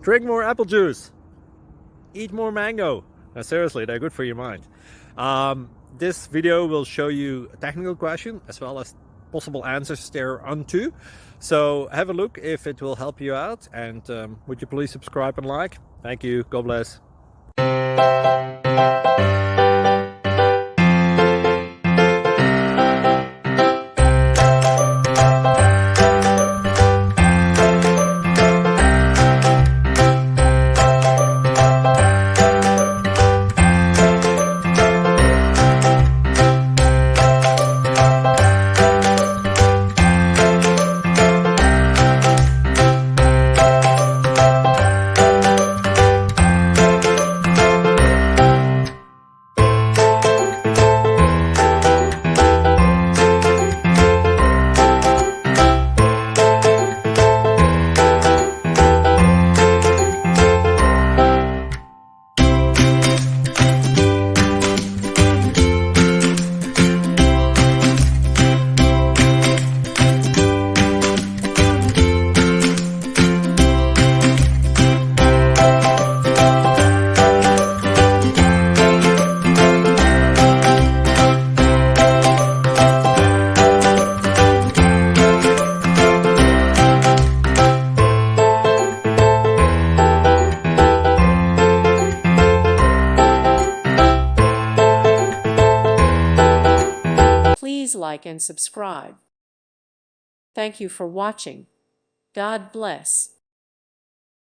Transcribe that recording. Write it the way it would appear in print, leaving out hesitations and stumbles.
Drink more apple juice. Eat more mango. Now, seriously, they're good for your mind. This video will show you a technical question as well as possible answers thereunto. So have a look if it will help you out, and would you please subscribe and like? Thank you. God bless. Please like and subscribe. Thank you for watching. God bless.